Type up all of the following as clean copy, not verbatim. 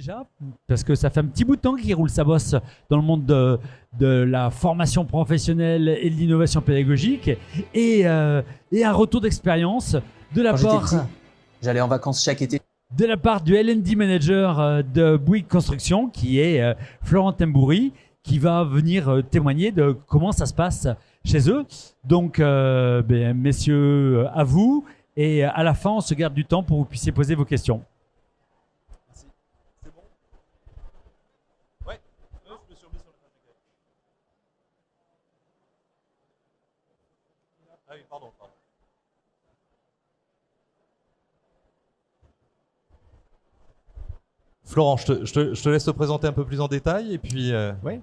déjà, parce que ça fait un petit bout de temps qu'il roule sa bosse dans le monde de la formation professionnelle et de l'innovation pédagogique, et un retour d'expérience de la Quand j'étais part petit, j'allais en vacances chaque été. de la part du L&D manager de Bouygues Construction, qui est Florent Tamboury, qui va venir témoigner de comment ça se passe chez eux. Donc, messieurs, à vous. Et à la fin, on se garde du temps pour que vous puissiez poser vos questions. Merci. C'est bon? Ouais. Je me suis remis sur le page. Ah oui, pardon. Florent, je te laisse te présenter un peu plus en détail et puis. Oui.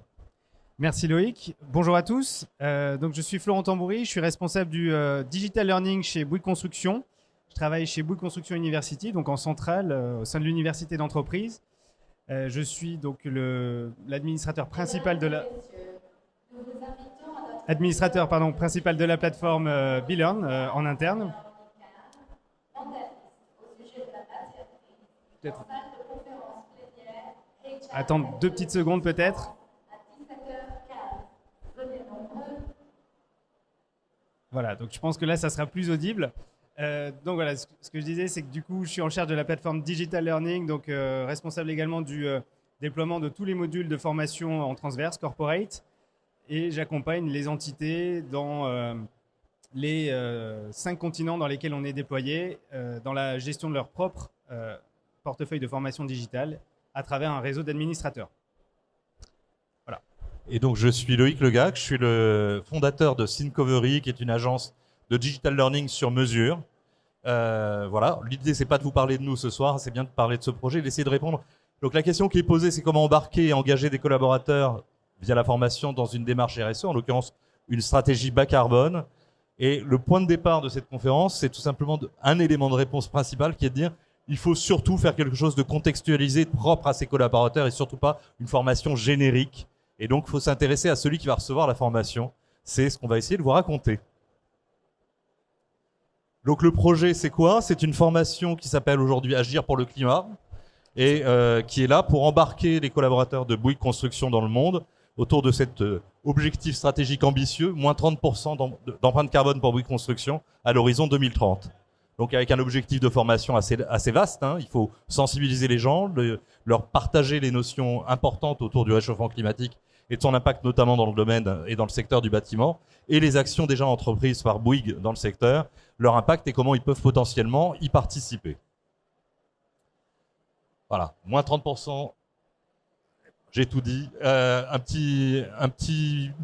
Merci Loïc. Bonjour à tous. Donc je suis Florent Tamboury, je suis responsable du Digital Learning chez Bouygues Construction. Je travaille chez Bouygues Construction University, donc en centrale au sein de l'université d'entreprise. Je suis donc l'administrateur principal de la principal de la plateforme Belearn en interne. Attendre 2 petites secondes peut-être. Voilà, donc je pense que là, ça sera plus audible. Donc voilà, ce que je disais, c'est que du coup, je suis en charge de la plateforme Digital Learning, donc responsable également du déploiement de tous les modules de formation en transverse, corporate, et j'accompagne les entités dans les 5 continents dans lesquels on est déployé, dans la gestion de leur propre portefeuille de formation digitale à travers un réseau d'administrateurs. Voilà. Et donc, je suis Loïc Legac, je suis le fondateur de Syncovery, qui est une agence de digital learning sur mesure. Voilà, l'idée, c'est pas de vous parler de nous ce soir, c'est bien de parler de ce projet, d'essayer de répondre. Donc, la question qui est posée, c'est comment embarquer et engager des collaborateurs via la formation dans une démarche RSE, en l'occurrence, une stratégie bas carbone. Et le point de départ de cette conférence, c'est tout simplement un élément de réponse principal qui est de dire il faut surtout faire quelque chose de contextualisé, de propre à ses collaborateurs et surtout pas une formation générique. Et donc, il faut s'intéresser à celui qui va recevoir la formation. C'est ce qu'on va essayer de vous raconter. Donc, le projet, c'est quoi? C'est une formation qui s'appelle aujourd'hui Agir pour le climat et qui est là pour embarquer les collaborateurs de Bouygues Construction dans le monde autour de cet objectif stratégique ambitieux, moins 30% d'empreinte carbone pour Bouygues Construction à l'horizon 2030. Donc avec un objectif de formation assez vaste, hein. Il faut sensibiliser les gens, leur partager les notions importantes autour du réchauffement climatique et de son impact notamment dans le domaine et dans le secteur du bâtiment, et les actions déjà entreprises par Bouygues dans le secteur, leur impact et comment ils peuvent potentiellement y participer. Voilà, moins 30%, j'ai tout dit. Une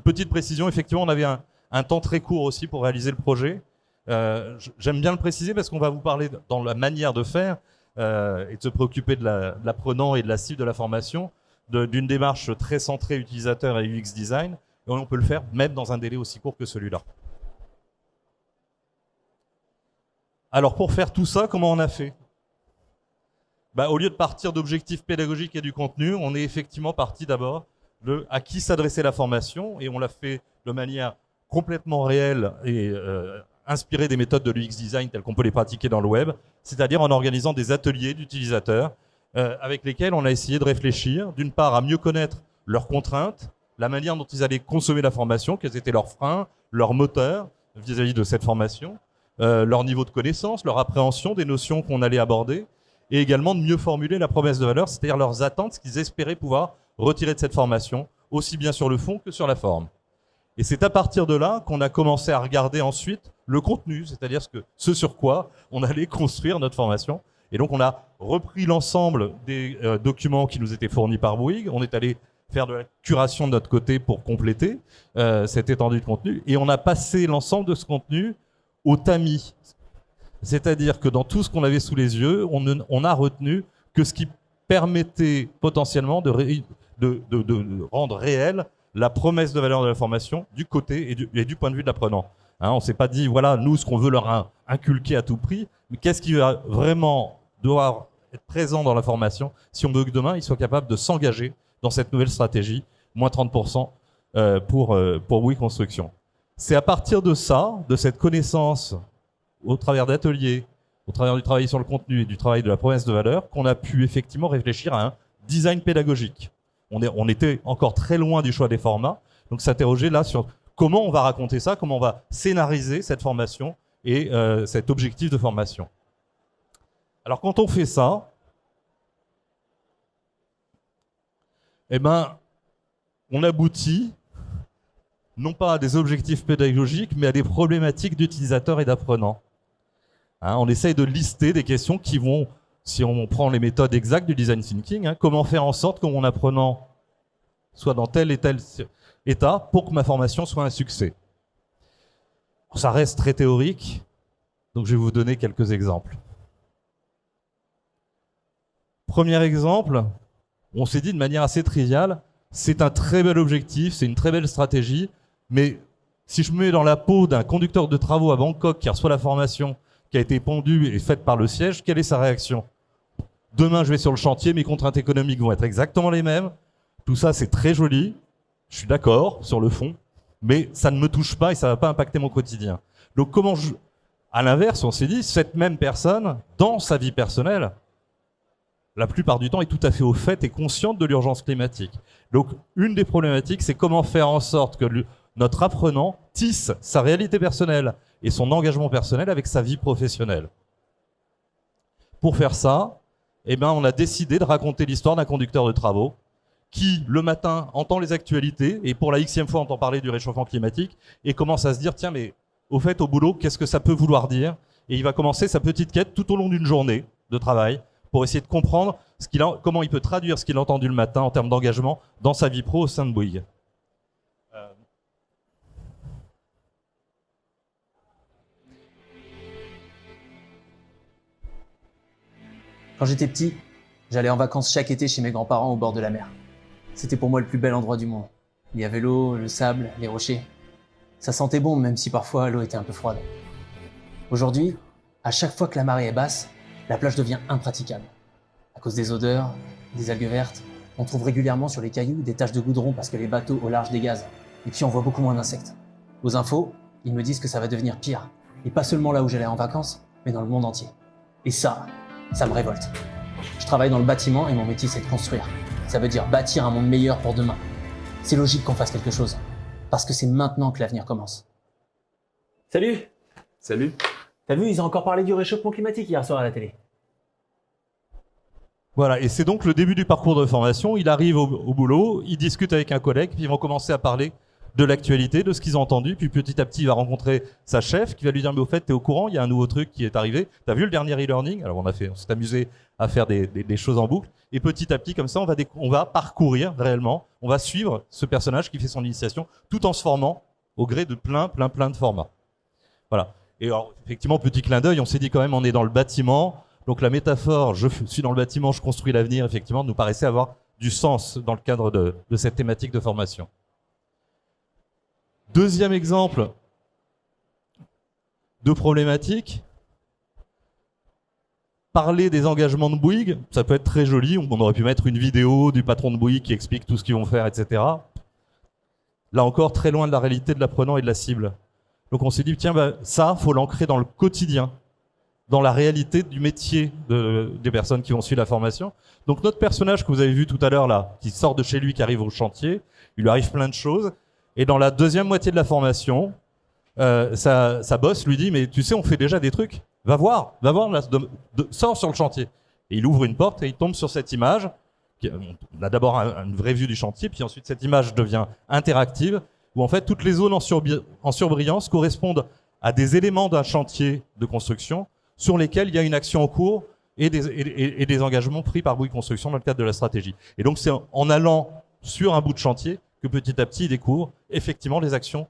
petite précision, effectivement, on avait un temps très court aussi pour réaliser le projet. J'aime bien le préciser parce qu'on va vous parler dans la manière de faire et de se préoccuper de l'apprenant et de la cible de la formation, d'une démarche très centrée utilisateur et UX design, et on peut le faire même dans un délai aussi court que celui-là. Alors pour faire tout ça, comment on a fait? Au lieu de partir d'objectifs pédagogiques et du contenu, on est effectivement parti d'abord de à qui s'adressait la formation, et on l'a fait de manière complètement réelle et inspiré des méthodes de l'UX design telles qu'on peut les pratiquer dans le web, c'est-à-dire en organisant des ateliers d'utilisateurs avec lesquels on a essayé de réfléchir, d'une part, à mieux connaître leurs contraintes, la manière dont ils allaient consommer la formation, quels étaient leurs freins, leurs moteurs vis-à-vis de cette formation, leur niveau de connaissance, leur appréhension des notions qu'on allait aborder, et également de mieux formuler la promesse de valeur, c'est-à-dire leurs attentes, ce qu'ils espéraient pouvoir retirer de cette formation, aussi bien sur le fond que sur la forme. Et c'est à partir de là qu'on a commencé à regarder ensuite le contenu, c'est-à-dire ce sur quoi on allait construire notre formation. Et donc on a repris l'ensemble des documents qui nous étaient fournis par Bouygues, on est allé faire de la curation de notre côté pour compléter cette étendue de contenu, et on a passé l'ensemble de ce contenu au tamis. C'est-à-dire que dans tout ce qu'on avait sous les yeux, on a retenu que ce qui permettait potentiellement de rendre réelle la promesse de valeur de la formation du côté et du point de vue de l'apprenant. Hein, on ne s'est pas dit, voilà, nous, ce qu'on veut leur inculquer à tout prix, mais qu'est-ce qui va vraiment devoir être présent dans la formation si on veut que demain, ils soient capables de s'engager dans cette nouvelle stratégie, moins 30% pour Bouygues Construction. C'est à partir de ça, de cette connaissance au travers d'ateliers, au travers du travail sur le contenu et du travail de la promesse de valeur, qu'on a pu effectivement réfléchir à un design pédagogique. On était encore très loin du choix des formats, donc s'interroger là sur comment on va raconter ça, comment on va scénariser cette formation et cet objectif de formation. Alors quand on fait ça, eh ben, on aboutit non pas à des objectifs pédagogiques, mais à des problématiques d'utilisateurs et d'apprenants. Hein, on essaye de lister des questions qui vont, si on prend les méthodes exactes du design thinking, hein, comment faire en sorte que mon apprenant soit dans tel et tel état pour que ma formation soit un succès. Ça reste très théorique, donc je vais vous donner quelques exemples. Premier exemple, on s'est dit de manière assez triviale, c'est un très bel objectif, c'est une très belle stratégie, mais si je me mets dans la peau d'un conducteur de travaux à Bangkok qui reçoit la formation qui a été pondue et faite par le siège, quelle est sa réaction? Demain, je vais sur le chantier, mes contraintes économiques vont être exactement les mêmes. Tout ça, c'est très joli. Je suis d'accord sur le fond, mais ça ne me touche pas et ça ne va pas impacter mon quotidien. Donc, à l'inverse, on s'est dit, cette même personne, dans sa vie personnelle, la plupart du temps, est tout à fait au fait et consciente de l'urgence climatique. Donc, une des problématiques, c'est comment faire en sorte que notre apprenant tisse sa réalité personnelle et son engagement personnel avec sa vie professionnelle. Pour faire ça, eh ben, on a décidé de raconter l'histoire d'un conducteur de travaux qui, le matin, entend les actualités et pour la xème fois entend parler du réchauffement climatique et commence à se dire, tiens, mais au fait, au boulot, qu'est-ce que ça peut vouloir dire? Et il va commencer sa petite quête tout au long d'une journée de travail pour essayer de comprendre comment il peut traduire ce qu'il a entendu le matin en termes d'engagement dans sa vie pro au sein de Bouygues. Quand j'étais petit, j'allais en vacances chaque été chez mes grands-parents au bord de la mer. C'était pour moi le plus bel endroit du monde. Il y avait l'eau, le sable, les rochers. Ça sentait bon, même si parfois l'eau était un peu froide. Aujourd'hui, à chaque fois que la marée est basse, la plage devient impraticable. À cause des odeurs, des algues vertes, on trouve régulièrement sur les cailloux des taches de goudron parce que les bateaux au large dégazent. Et puis on voit beaucoup moins d'insectes. Aux infos, ils me disent que ça va devenir pire. Et pas seulement là où j'allais en vacances, mais dans le monde entier. Et ça me révolte. Je travaille dans le bâtiment et mon métier c'est de construire. Ça veut dire bâtir un monde meilleur pour demain. C'est logique qu'on fasse quelque chose. Parce que c'est maintenant que l'avenir commence. Salut! Salut. T'as vu, ils ont encore parlé du réchauffement climatique hier soir à la télé. Voilà, et c'est donc le début du parcours de formation. Il arrive au boulot, il discute avec un collègue, puis ils vont commencer à parler de l'actualité, de ce qu'ils ont entendu, puis petit à petit, il va rencontrer sa chef qui va lui dire, mais au fait, t'es au courant, il y a un nouveau truc qui est arrivé, t'as vu le dernier e-learning? Alors on s'est amusé à faire des choses en boucle, et petit à petit, comme ça, on va parcourir réellement, on va suivre ce personnage qui fait son initiation, tout en se formant au gré de plein de formats. Voilà. Et alors, effectivement, petit clin d'œil, on s'est dit quand même, on est dans le bâtiment, donc la métaphore, je suis dans le bâtiment, je construis l'avenir, effectivement, nous paraissait avoir du sens dans le cadre de cette thématique de formation. Deuxième exemple de problématique, parler des engagements de Bouygues, ça peut être très joli, on aurait pu mettre une vidéo du patron de Bouygues qui explique tout ce qu'ils vont faire, etc. Là encore, très loin de la réalité de l'apprenant et de la cible. Donc on s'est dit, tiens, ça, faut l'ancrer dans le quotidien, dans la réalité du métier des personnes qui vont suivre la formation. Donc notre personnage que vous avez vu tout à l'heure là, qui sort de chez lui, qui arrive au chantier, il lui arrive plein de choses, et dans la deuxième moitié de la formation, sa boss lui dit, mais tu sais, on fait déjà des trucs, va voir là, sors sur le chantier. Et il ouvre une porte et il tombe sur cette image. On a d'abord une vraie vue du chantier, puis ensuite cette image devient interactive, où en fait toutes les zones en surbrillance correspondent à des éléments d'un chantier de construction sur lesquels il y a une action en cours et des engagements pris par Bouygues Construction dans le cadre de la stratégie. Et donc c'est en allant sur un bout de chantier que petit à petit il découvre effectivement les actions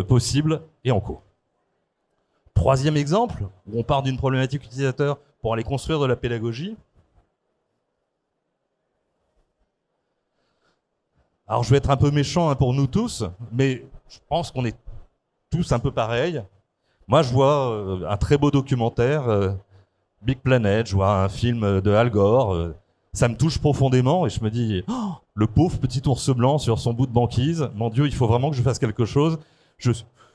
possibles et en cours. Troisième exemple, où on part d'une problématique utilisateur pour aller construire de la pédagogie. Alors je vais être un peu méchant pour nous tous, mais je pense qu'on est tous un peu pareils. Moi je vois un très beau documentaire, Big Planet, je vois un film de Al Gore, ça me touche profondément et je me dis, oh, le pauvre petit ours blanc sur son bout de banquise, mon Dieu, il faut vraiment que je fasse quelque chose.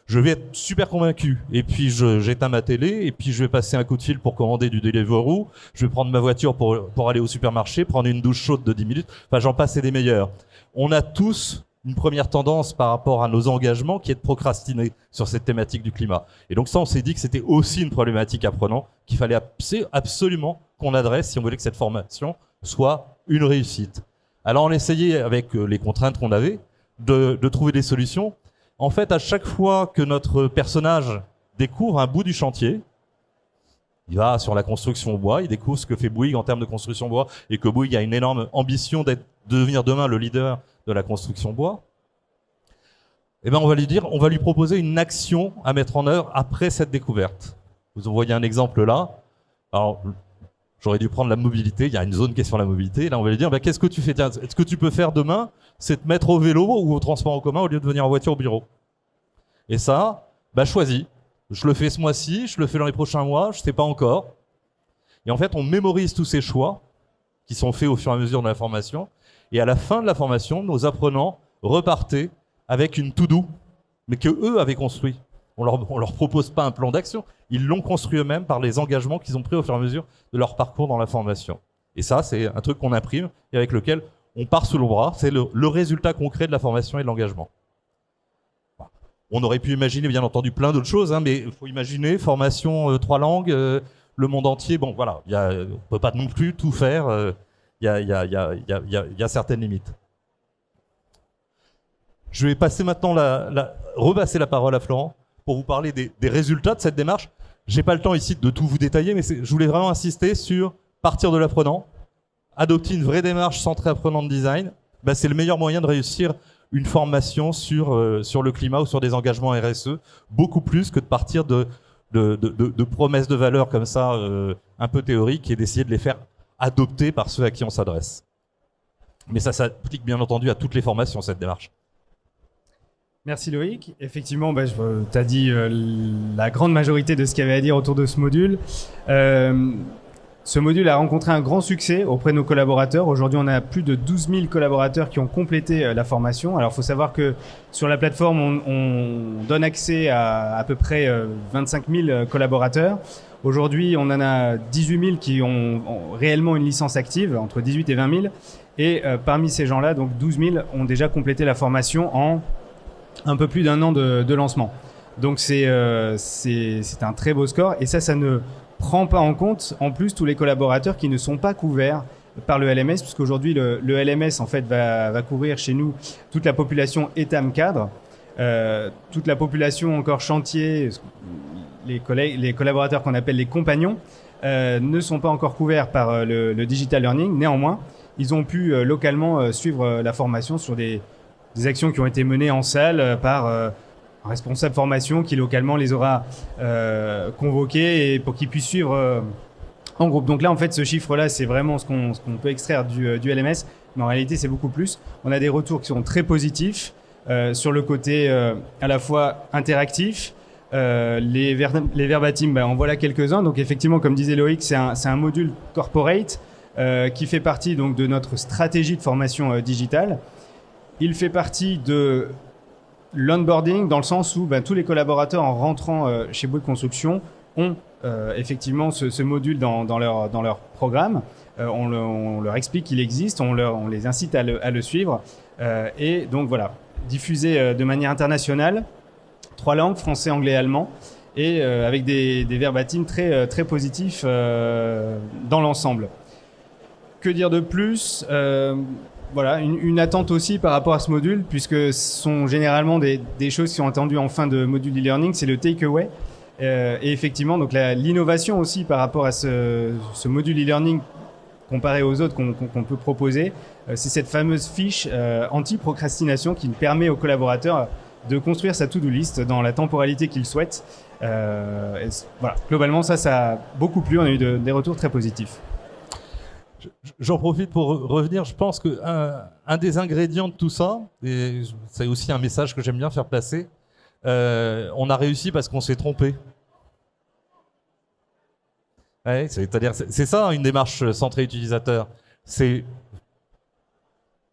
Je vais être super convaincu. Et puis, j'éteins ma télé, et puis je vais passer un coup de fil pour commander du Deliveroo. Je vais prendre ma voiture pour aller au supermarché, prendre une douche chaude de 10 minutes. Enfin, j'en passe et des meilleurs. On a tous une première tendance par rapport à nos engagements qui est de procrastiner sur cette thématique du climat. Et donc ça, on s'est dit que c'était aussi une problématique apprenant qu'il fallait absolument qu'on adresse si on voulait que cette formation soit une réussite. Alors on essayait, avec les contraintes qu'on avait, de trouver des solutions. En fait, à chaque fois que notre personnage découvre un bout du chantier, il va sur la construction au bois, il découvre ce que fait Bouygues en termes de construction bois, et que Bouygues a une énorme ambition de devenir demain le leader de la construction bois. Eh ben, on va lui proposer une action à mettre en œuvre après cette découverte. Vous en voyez un exemple là. Alors, j'aurais dû prendre la mobilité. Il y a une zone qui est sur la mobilité. Là, on va lui dire, bah, qu'est-ce que tu fais? Tiens, ce que tu peux faire demain, c'est te mettre au vélo ou au transport en commun au lieu de venir en voiture au bureau. Et ça, bah, choisis. Je le fais ce mois-ci, je le fais dans les prochains mois, je sais pas encore. Et en fait, on mémorise tous ces choix qui sont faits au fur et à mesure de la formation. Et à la fin de la formation, nos apprenants repartaient avec une to-do, mais que eux avaient construit. On leur propose pas un plan d'action, ils l'ont construit eux-mêmes par les engagements qu'ils ont pris au fur et à mesure de leur parcours dans la formation. Et ça, c'est un truc qu'on imprime et avec lequel on part sous le bras. C'est le résultat concret de la formation et de l'engagement. On aurait pu imaginer, bien entendu, plein d'autres choses, hein, mais il faut imaginer formation 3 langues, le monde entier. Bon, voilà, on peut pas non plus tout faire. Il y a certaines limites. Je vais passer maintenant repasser la parole à Florent pour vous parler des résultats de cette démarche. J'ai pas le temps ici de tout vous détailler, mais je voulais vraiment insister sur partir de l'apprenant, adopter une vraie démarche centrée apprenant de design. Ben, c'est le meilleur moyen de réussir une formation sur le climat ou sur des engagements RSE, beaucoup plus que de partir de promesses de valeur comme ça, un peu théoriques, et d'essayer de les faire adopter par ceux à qui on s'adresse. Mais ça s'applique bien entendu à toutes les formations, cette démarche. Merci Loïc. Effectivement, tu as dit la grande majorité de ce qu'il y avait à dire autour de ce module. Ce module a rencontré un grand succès auprès de nos collaborateurs. Aujourd'hui, on a plus de 12 000 collaborateurs qui ont complété la formation. Alors, il faut savoir que sur la plateforme, on donne accès à peu près 25 000 collaborateurs. Aujourd'hui, on en a 18 000 qui ont réellement une licence active, entre 18 et 20 000. Et parmi ces gens-là, donc 12 000 ont déjà complété la formation en un peu plus d'un an de lancement. Donc c'est un très beau score, et ça ne prend pas en compte en plus tous les collaborateurs qui ne sont pas couverts par le LMS, puisqu'aujourd'hui le LMS en fait va couvrir chez nous toute la population ETAM cadre, toute la population encore chantier, les collaborateurs qu'on appelle les compagnons ne sont pas encore couverts par le digital learning. Néanmoins, ils ont pu localement suivre la formation sur des actions qui ont été menées en salle par un responsable formation qui localement les aura convoqués et pour qu'ils puissent suivre en groupe. Donc là, en fait, ce chiffre-là, c'est vraiment ce qu'on peut extraire du LMS, mais en réalité, c'est beaucoup plus. On a des retours qui sont très positifs sur le côté à la fois interactif. Les verbatims, en voilà quelques-uns. Donc effectivement, comme disait Loïc, c'est un module corporate qui fait partie donc de notre stratégie de formation digitale. Il fait partie de l'onboarding dans le sens où tous les collaborateurs en rentrant chez Bouygues Construction ont effectivement ce module dans leur programme. On leur explique qu'il existe, on les incite à le suivre. Et donc voilà, diffusé de manière internationale, 3 langues, français, anglais, allemand, et avec des verbatims très, très positifs dans l'ensemble. Que dire de plus ? Voilà, une attente aussi par rapport à ce module, puisque ce sont généralement des choses qui sont attendues en fin de module e-learning, c'est le takeaway. Et effectivement, donc l'innovation aussi par rapport à ce module e-learning comparé aux autres qu'on peut proposer, c'est cette fameuse fiche anti-procrastination qui permet aux collaborateurs de construire sa to-do list dans la temporalité qu'ils souhaitent. Voilà, globalement, ça a beaucoup plu, on a eu des retours très positifs. J'en profite pour revenir. Je pense que un des ingrédients de tout ça, et c'est aussi un message que j'aime bien faire passer, on a réussi parce qu'on s'est trompé. Ouais, c'est-à-dire, c'est ça une démarche centrée utilisateur. C'est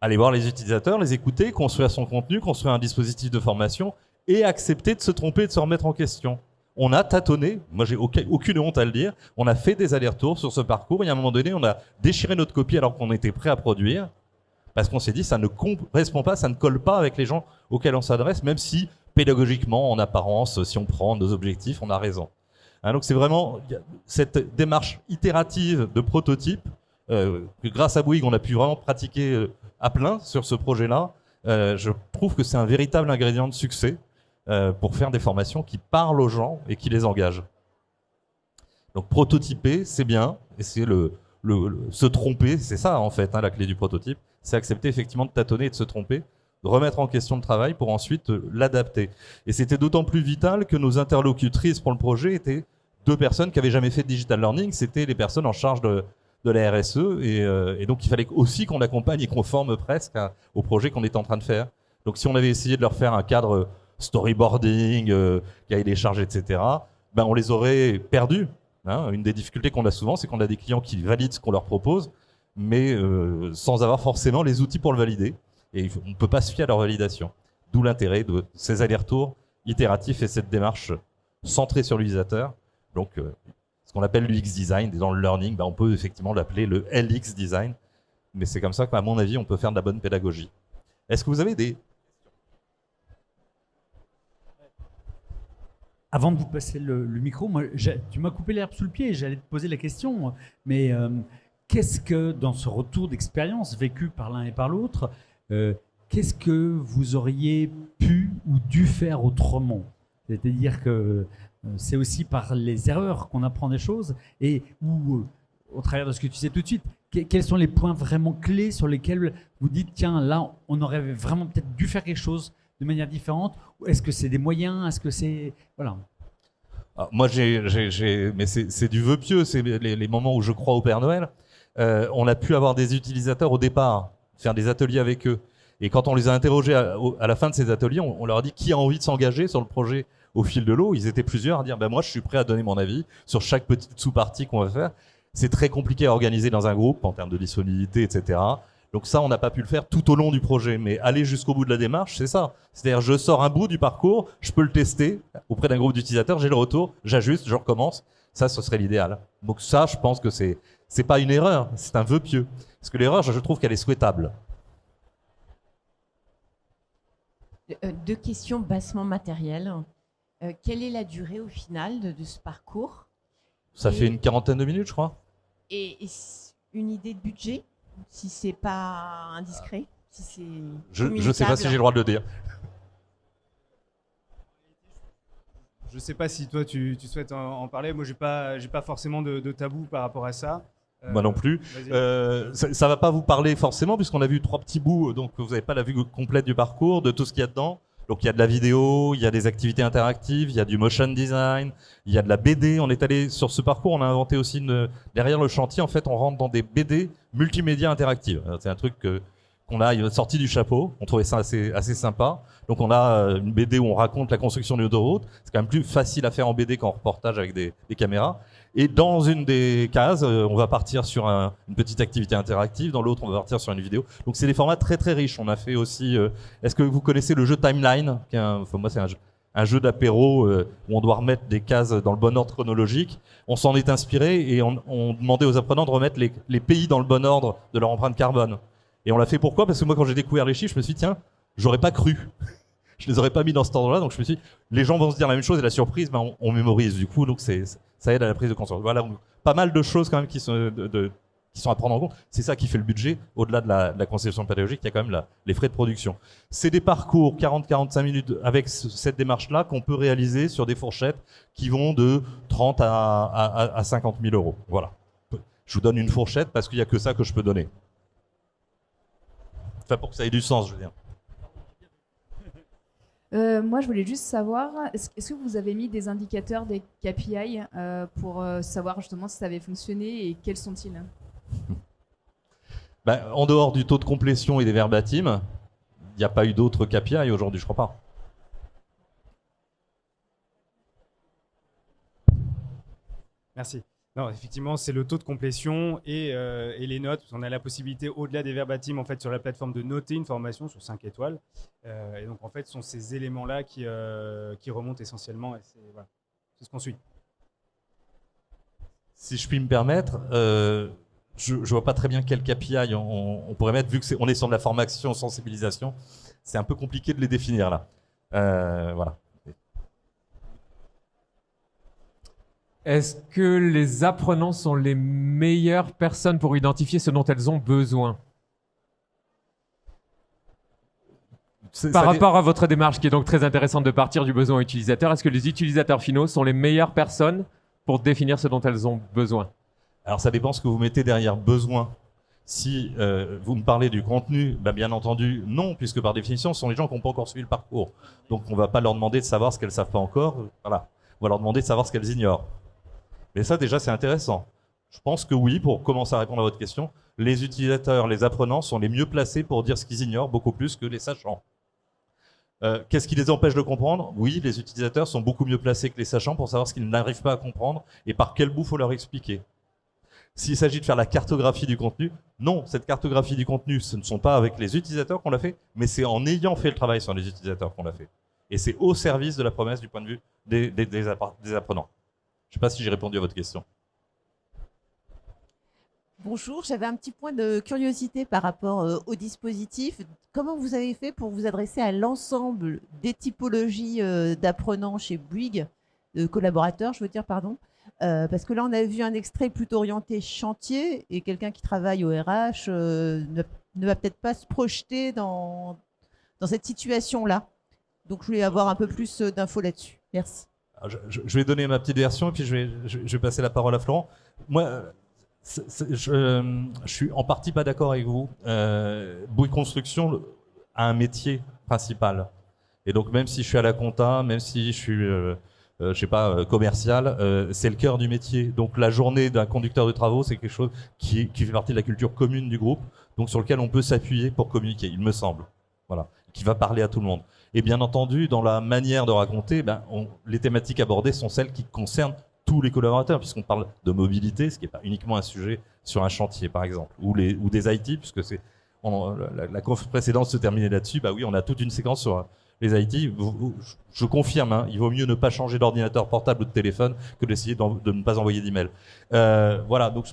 aller voir les utilisateurs, les écouter, construire son contenu, construire un dispositif de formation et accepter de se tromper et de se remettre en question. On a tâtonné, moi j'ai aucune honte à le dire, on a fait des allers-retours sur ce parcours et à un moment donné on a déchiré notre copie alors qu'on était prêt à produire parce qu'on s'est dit ça ne correspond pas, ça ne colle pas avec les gens auxquels on s'adresse, même si pédagogiquement, en apparence, si on prend nos objectifs, on a raison. Hein, donc c'est vraiment cette démarche itérative de prototype que grâce à Bouygues on a pu vraiment pratiquer à plein sur ce projet-là. Je trouve que c'est un véritable ingrédient de succès pour faire des formations qui parlent aux gens et qui les engagent. Donc prototyper, c'est bien, et c'est se tromper, c'est ça en fait, hein, la clé du prototype, c'est accepter effectivement de tâtonner et de se tromper, de remettre en question le travail pour ensuite l'adapter. Et c'était d'autant plus vital que nos interlocutrices pour le projet étaient 2 personnes qui avaient jamais fait de digital learning, c'était les personnes en charge de la RSE, et donc il fallait aussi qu'on accompagne et qu'on forme presque au projet qu'on était en train de faire. Donc si on avait essayé de leur faire un cadre storyboarding, cahier des charges, etc., ben on les aurait perdus. Hein. Une des difficultés qu'on a souvent, c'est qu'on a des clients qui valident ce qu'on leur propose, mais sans avoir forcément les outils pour le valider. Et on ne peut pas se fier à leur validation. D'où l'intérêt de ces allers-retours itératifs et cette démarche centrée sur l'utilisateur. Donc, ce qu'on appelle l'UX design, dans le learning, ben on peut effectivement l'appeler le LX design. Mais c'est comme ça qu'à mon avis, on peut faire de la bonne pédagogie. Est-ce que vous avez des... Avant de vous passer le micro, tu m'as coupé l'herbe sous le pied et j'allais te poser la question. Mais qu'est-ce que, dans ce retour d'expérience vécu par l'un et par l'autre, qu'est-ce que vous auriez pu ou dû faire autrement? C'est-à-dire que c'est aussi par les erreurs qu'on apprend des choses et ou au travers de ce que tu sais tout de suite, quels sont les points vraiment clés sur lesquels vous dites tiens, là, on aurait vraiment peut-être dû faire quelque chose de manière différente? Ou est-ce que c'est des moyens? Est-ce que c'est... Voilà. Alors, moi, mais c'est du vœu pieux, c'est les moments où je crois au Père Noël. On a pu avoir des utilisateurs au départ, faire des ateliers avec eux. Et quand on les a interrogés à la fin de ces ateliers, on leur a dit qui a envie de s'engager sur le projet au fil de l'eau. Ils étaient plusieurs à dire ben moi, je suis prêt à donner mon avis sur chaque petite sous-partie qu'on va faire. C'est très compliqué à organiser dans un groupe en termes de disponibilité, etc. Donc ça, on n'a pas pu le faire tout au long du projet, mais aller jusqu'au bout de la démarche, c'est ça. C'est-à-dire, je sors un bout du parcours, je peux le tester auprès d'un groupe d'utilisateurs, j'ai le retour, j'ajuste, je recommence. Ça, ce serait l'idéal. Donc ça, je pense que c'est pas une erreur, c'est un vœu pieux. Parce que l'erreur, je trouve qu'elle est souhaitable. 2 questions bassement matérielles. Quelle est la durée au final de ce parcours? Ça fait une 40aine de minutes, je crois. Et une idée de budget? Si c'est pas indiscret, si c'est je ne sais pas si j'ai le droit de le dire. Je ne sais pas si toi tu souhaites en parler. Moi, j'ai pas forcément de tabou par rapport à ça. Moi non plus. Ça va pas vous parler forcément puisqu'on a vu 3 petits bouts, donc vous n'avez pas la vue complète du parcours, de tout ce qu'il y a dedans. Donc il y a de la vidéo, il y a des activités interactives, il y a du motion design, il y a de la BD. On est allé sur ce parcours, on a inventé aussi derrière le chantier, en fait, on rentre dans des BD multimédia interactives. C'est un truc qu'on a sorti du chapeau. On trouvait ça assez sympa. Donc on a une BD où on raconte la construction d'une autoroute. C'est quand même plus facile à faire en BD qu'en reportage avec des caméras. Et dans une des cases, on va partir sur une petite activité interactive. Dans l'autre, on va partir sur une vidéo. Donc c'est des formats très très riches. On a fait aussi... Est-ce que vous connaissez le jeu Timeline moi, c'est un jeu d'apéro où on doit remettre des cases dans le bon ordre chronologique. On s'en est inspiré et on demandait aux apprenants de remettre les pays dans le bon ordre de leur empreinte carbone. Et on l'a fait pourquoi? Parce que moi, quand j'ai découvert les chiffres, je me suis dit, tiens, j'aurais pas cru. Je les aurais pas mis dans cet ordre-là. Donc je me suis dit, les gens vont se dire la même chose et la surprise, ben, on mémorise du coup. Donc ça aide à la prise de conscience. Voilà, pas mal de choses quand même qui sont à prendre en compte. C'est ça qui fait le budget. Au-delà de la conception pédagogique, il y a quand même les frais de production. C'est des parcours 40-45 minutes avec cette démarche-là qu'on peut réaliser sur des fourchettes qui vont de 30 à 50 000 euros. Voilà. Je vous donne une fourchette parce qu'il n'y a que ça que je peux donner. Enfin, pour que ça ait du sens, je veux dire. Moi, je voulais juste savoir, est-ce que vous avez mis des indicateurs, des KPI, pour savoir justement si ça avait fonctionné et quels sont-ils? En dehors du taux de complétion et des verbatims, il n'y a pas eu d'autres KPI aujourd'hui, je crois pas. Merci. Non, effectivement, c'est le taux de complétion et les notes. On a la possibilité, au-delà des verbatim, en fait, sur la plateforme, de noter une formation sur 5 étoiles. Et donc, en fait, ce sont ces éléments-là qui remontent essentiellement. Et voilà, c'est ce qu'on suit. Si je puis me permettre, je vois pas très bien quel KPI on pourrait mettre, vu que on est sur de la formation, sensibilisation. C'est un peu compliqué de les définir là. Voilà. Est-ce que les apprenants sont les meilleures personnes pour identifier ce dont elles ont besoin? Par rapport à votre démarche, qui est donc très intéressante de partir du besoin utilisateur, est-ce que les utilisateurs finaux sont les meilleures personnes pour définir ce dont elles ont besoin? Alors ça dépend ce que vous mettez derrière besoin. Si vous me parlez du contenu, bah bien entendu non, puisque par définition ce sont les gens qui n'ont pas encore suivi le parcours. Donc on ne va pas leur demander de savoir ce qu'elles ne savent pas encore. Voilà. On va leur demander de savoir ce qu'elles ignorent. Mais ça déjà c'est intéressant. Je pense que oui, pour commencer à répondre à votre question, les utilisateurs, les apprenants sont les mieux placés pour dire ce qu'ils ignorent, beaucoup plus que les sachants. Qu'est-ce qui les empêche de comprendre? Oui, les utilisateurs sont beaucoup mieux placés que les sachants pour savoir ce qu'ils n'arrivent pas à comprendre et par quel bout faut leur expliquer. S'il s'agit de faire la cartographie du contenu, non, cette cartographie du contenu, ce ne sont pas avec les utilisateurs qu'on l'a fait, mais c'est en ayant fait le travail sur les utilisateurs qu'on l'a fait. Et c'est au service de la promesse du point de vue des apprenants. Je ne sais pas si j'ai répondu à votre question. Bonjour, j'avais un petit point de curiosité par rapport au dispositif. Comment vous avez fait pour vous adresser à l'ensemble des typologies d'apprenants chez Bouygues, de collaborateurs, je veux dire, pardon, parce que là, on a vu un extrait plutôt orienté chantier et quelqu'un qui travaille au RH ne va peut-être pas se projeter dans cette situation-là. Donc, je voulais avoir un peu plus d'infos là-dessus. Merci. Alors, je vais donner ma petite version et puis je vais passer la parole à Florent. Moi, je suis en partie pas d'accord avec vous. Bouygues Construction a un métier principal. Et donc, même si je suis à la compta, même si je suis, je sais pas, commercial, c'est le cœur du métier. Donc, la journée d'un conducteur de travaux, c'est quelque chose qui fait partie de la culture commune du groupe, donc sur lequel on peut s'appuyer pour communiquer, il me semble. Voilà, qui va parler à tout le monde. Et bien entendu, dans la manière de raconter, les thématiques abordées sont celles qui concernent tous les collaborateurs, puisqu'on parle de mobilité, ce qui n'est pas uniquement un sujet sur un chantier, par exemple, ou des IT, puisque la conf précédente se terminait là-dessus. Bah oui, on a toute une séquence sur les IT. Je confirme, hein, il vaut mieux ne pas changer d'ordinateur portable ou de téléphone que d'essayer de ne pas envoyer d'email. Voilà. Donc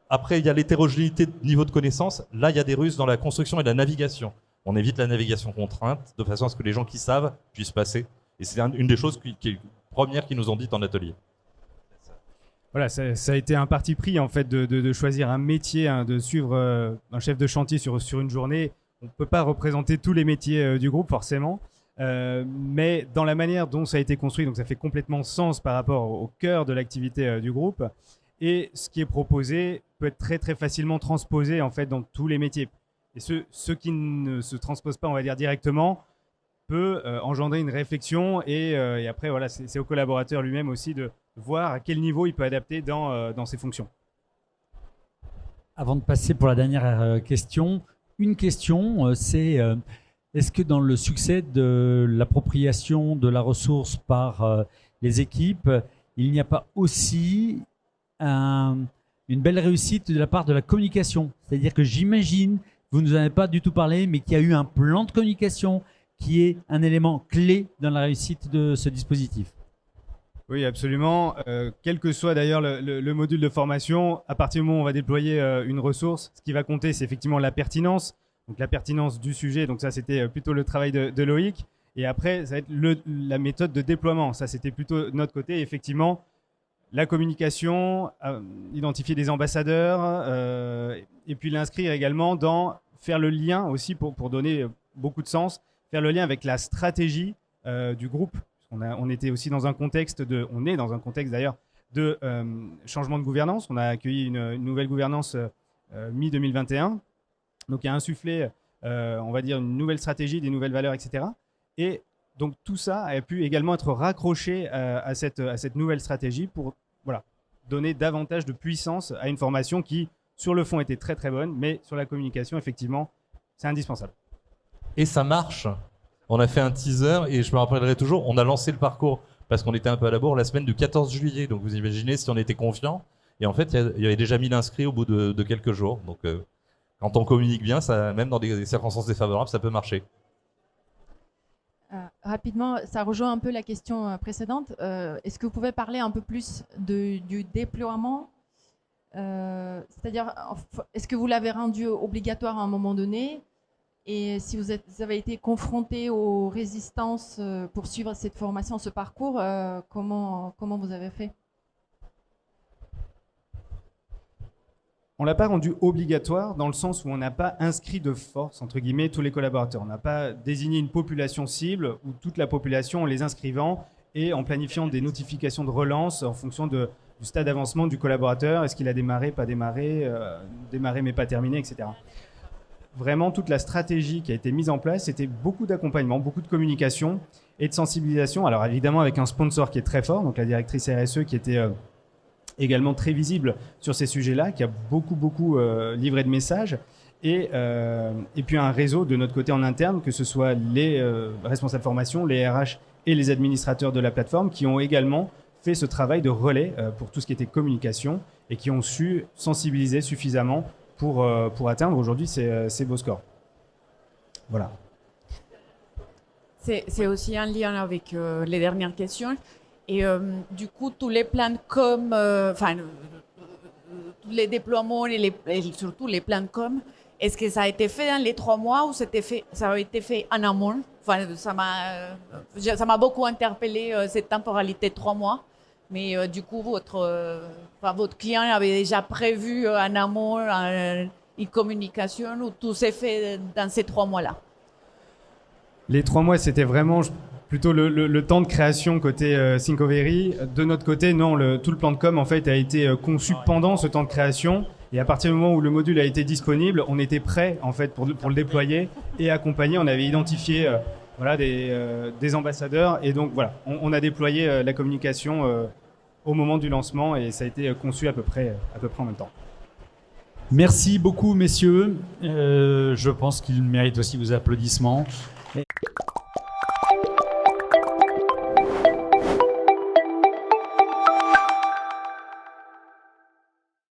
après, il y a l'hétérogénéité de niveau de connaissance. Là, il y a des ruses dans la construction et la navigation. On évite la navigation contrainte de façon à ce que les gens qui savent puissent passer. Et c'est une des choses premières qu'ils nous ont dites en atelier. Voilà, ça a été un parti pris en fait de choisir un métier, hein, de suivre un chef de chantier sur une journée. On ne peut pas représenter tous les métiers du groupe forcément, mais dans la manière dont ça a été construit, donc ça fait complètement sens par rapport au cœur de l'activité du groupe. Et ce qui est proposé peut être très très facilement transposé en fait dans tous les métiers. Et ceux qui ne se transposent pas, on va dire directement, peut engendrer une réflexion et après voilà, c'est au collaborateur lui-même aussi de voir à quel niveau il peut adapter dans ses fonctions. Avant de passer pour la dernière question, une question, c'est est-ce que dans le succès de l'appropriation de la ressource par les équipes, il n'y a pas aussi une belle réussite de la part de la communication? C'est-à-dire que j'imagine, vous ne nous en avez pas du tout parlé, mais qu'il y a eu un plan de communication qui est un élément clé dans la réussite de ce dispositif. Oui, absolument. Quel que soit d'ailleurs le module de formation, à partir du moment où on va déployer une ressource, ce qui va compter, c'est effectivement la pertinence. Donc la pertinence du sujet, donc ça c'était plutôt le travail de Loïc. Et après, ça va être la méthode de déploiement. Ça c'était plutôt de notre côté. Effectivement, la communication, identifier des ambassadeurs, et puis l'inscrire également faire le lien aussi pour donner beaucoup de sens, faire le lien avec la stratégie du groupe. On était aussi dans un contexte on est dans un contexte d'ailleurs de changement de gouvernance. On a accueilli une nouvelle gouvernance mi-2021. Donc il y a insufflé, on va dire, une nouvelle stratégie, des nouvelles valeurs, etc. Et donc tout ça a pu également être raccroché à cette nouvelle stratégie pour donner davantage de puissance à une formation qui, sur le fond, était très très bonne, mais sur la communication, effectivement, c'est indispensable. Et ça marche. On a fait un teaser et je me rappellerai toujours, on a lancé le parcours parce qu'on était un peu à la bourre la semaine du 14 juillet. Donc vous imaginez si on était confiant Et en fait, il y avait déjà 1000 inscrits au bout de quelques jours. Donc, quand on communique bien, ça, même dans des circonstances défavorables, ça peut marcher. Rapidement, ça rejoint un peu la question précédente. Est-ce que vous pouvez parler un peu plus du déploiement? C'est-à-dire, est-ce que vous l'avez rendu obligatoire à un moment donné? Et si vous avez été confronté aux résistances pour suivre cette formation, ce parcours, comment vous avez fait? On ne l'a pas rendu obligatoire dans le sens où on n'a pas inscrit de force, entre guillemets, tous les collaborateurs. On n'a pas désigné une population cible ou toute la population en les inscrivant et en planifiant des notifications de relance en fonction du stade d'avancement du collaborateur. Est-ce qu'il a démarré, pas démarré, démarré mais pas terminé, etc. Vraiment, toute la stratégie qui a été mise en place, c'était beaucoup d'accompagnement, beaucoup de communication et de sensibilisation. Alors évidemment avec un sponsor qui est très fort, donc la directrice RSE qui était également très visible sur ces sujets-là, qui a beaucoup livré de messages, et puis un réseau de notre côté en interne, que ce soit les responsables formation, les RH et les administrateurs de la plateforme, qui ont également fait ce travail de relais pour tout ce qui était communication et qui ont su sensibiliser suffisamment pour atteindre aujourd'hui ces beaux scores. Voilà. C'est aussi un lien avec les dernières questions. Et du coup, tous les plans de com, tous les déploiements et surtout les plans de com, est-ce que ça a été fait dans les 3 mois ou ça a été fait en amont? Enfin, ça m'a beaucoup interpellé cette temporalité de 3 mois. Mais du coup, votre client avait déjà prévu en amont une communication ou tout s'est fait dans ces 3 mois-là? Les 3 mois, c'était vraiment plutôt le temps de création côté Syncovery. De notre côté, non, tout le plan de com en fait a été conçu pendant ce temps de création. Et à partir du moment où le module a été disponible, on était prêt en fait pour le déployer et accompagner. On avait identifié des ambassadeurs et donc voilà, on a déployé la communication au moment du lancement et ça a été conçu à peu près en même temps. Merci beaucoup, messieurs. Je pense qu'il mérite aussi vos applaudissements.